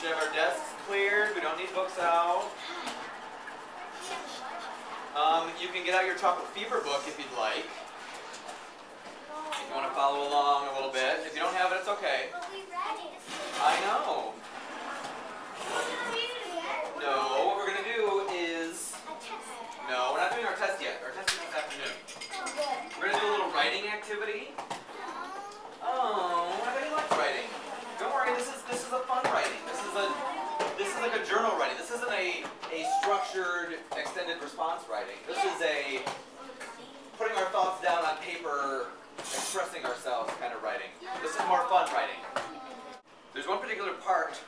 should have our desks cleared. We don't need books out. You can get out your chocolate fever book if you'd like. If you want to follow along a little bit. If you don't have it, it's okay. I know. No, what we're going to do is... No, we're not doing our test yet. Our test is this afternoon. We're going to do a little writing activity. Oh, I bet you like writing. Don't worry, this is a fun writing. This is like a journal writing. This isn't a structured, extended response writing. This is a putting our thoughts down on paper, expressing ourselves kind of writing. This is more fun writing. There's one particular part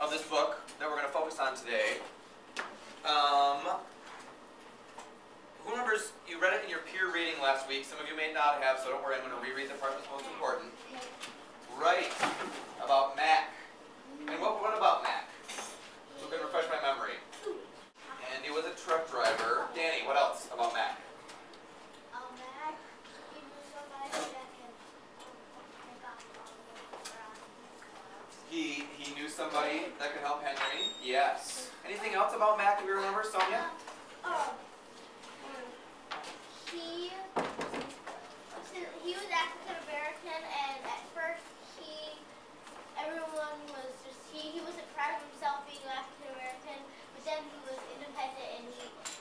of this book that we're going to focus on today. Who remembers, you read it in your peer reading last week. Some of you may not have, so don't worry, I'm going to reread the part that's most important. Right, about Mac. And what about Mac? So I'm going to refresh my memory. Andy was a truck driver. Danny, what else about Mac? Mac, he was somebody that can He knew somebody that could help Henry. Yes. Anything else about Mac that we remember, Sonia? He was African American, and at first everyone was just he wasn't proud of himself being African American, but then he was independent, and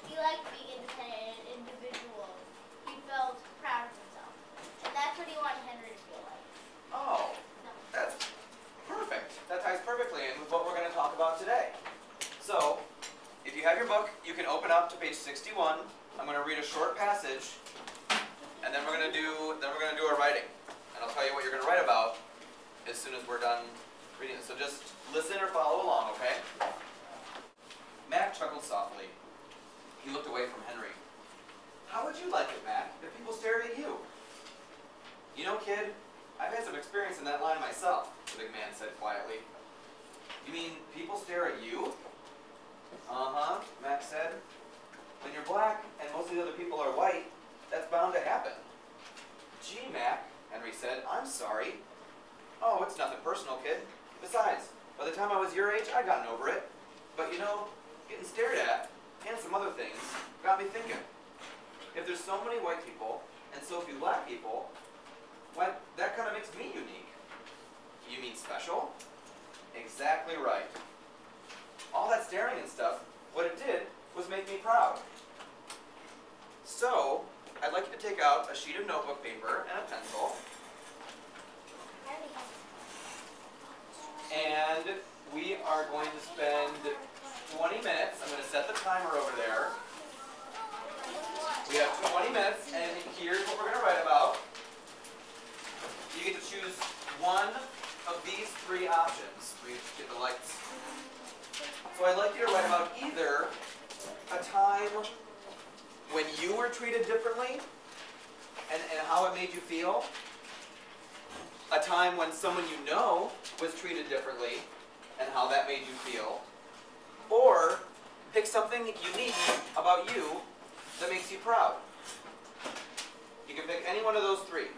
he liked being independent and individual. He felt proud of himself, and that's what he wanted Henry to feel like. Oh, that's perfect. That ties perfectly in with what we're going to talk about today. So, if you have your book, you can open up to page 61. I'm going to read a short passage, and then we're going to do our writing. And I'll tell you what you're going to write about as soon as we're done reading it. So just listen or follow along, okay? Mac chuckled softly. He looked away from Henry. How would you like it, Mac, if people stared at you? You know, kid, I've had some experience in that line myself, the big man said quietly. You mean people stare at you? Uh-huh, Mac said. When you're black and most of the other people are white, that's bound to happen. Gee, Mac, Henry said, I'm sorry. Oh, it's nothing personal, kid. Besides, by the time I was your age, I'd gotten over it. But you know, getting stared at, and some other things, got me thinking. If there's so many white people, and so few black people, why, that kind of makes me unique. You mean special? Exactly right. All that staring and stuff, what it did was make me proud. So, I'd like you to take out a sheet of notebook paper and a pencil. And we are going to spend 20 minutes. I'm going to set the timer over there. We have 20 minutes, and here's what we're going to write about. You get to choose one of these three options. We get the lights. So I'd like you to write about either a time when you were treated differently and how it made you feel, a time when someone you know was treated differently and how that made you feel, or pick something unique about you that makes you proud. You can pick any one of those three.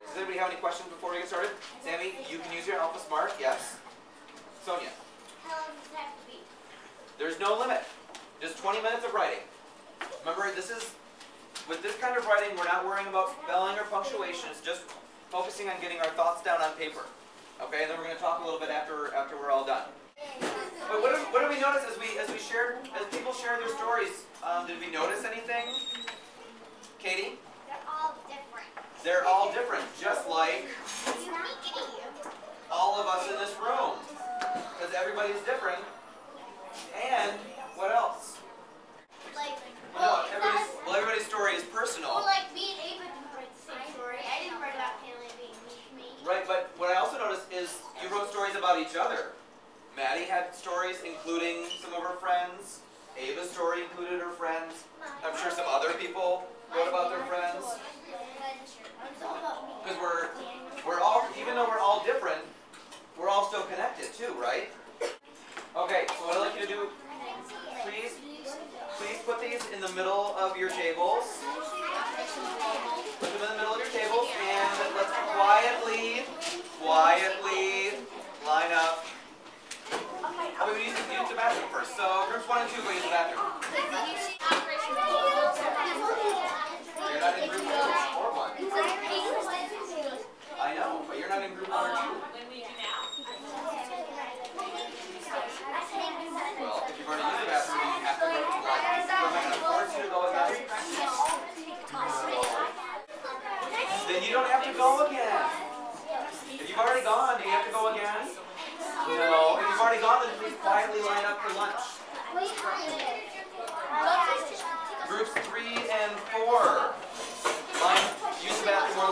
Does anybody have any questions before we get started? Sammy, you can use your Alpha Smart, yes. Sonia? How long does it have to be? There's no limit. Just 20 minutes of writing. Remember, with this kind of writing, we're not worrying about spelling or punctuation. It's just focusing on getting our thoughts down on paper. Okay, and then we're going to talk a little bit after we're all done. But what did we notice as people shared their stories? Did we notice anything? Katie? They're all different. They're all different, just like all of us in this room. Because everybody's different. And what else? Everybody's story is personal. Well, like me and Ava didn't write the same story. I didn't write about Haley being me. Right, but what I also noticed is you wrote stories about each other. Maddie had stories including some of her friends. Ava's story included her friends. I'm sure some other people wrote about their friends. Because we're all, even though we're all different, we're all still connected too, right? Okay, so what I'd like you to do, please put these in the middle of your tables. Put them in the middle of your tables, and let's quietly you're not in group 1 or 2. Well, if you've already used the bathroom, you have to go to the library. So am I going to force you to go again? Then you don't have to go again. If you've already gone, do you have to go again? No. If you've already gone, then please quietly line up for lunch. Groups 3 and 4. Use the bathroom or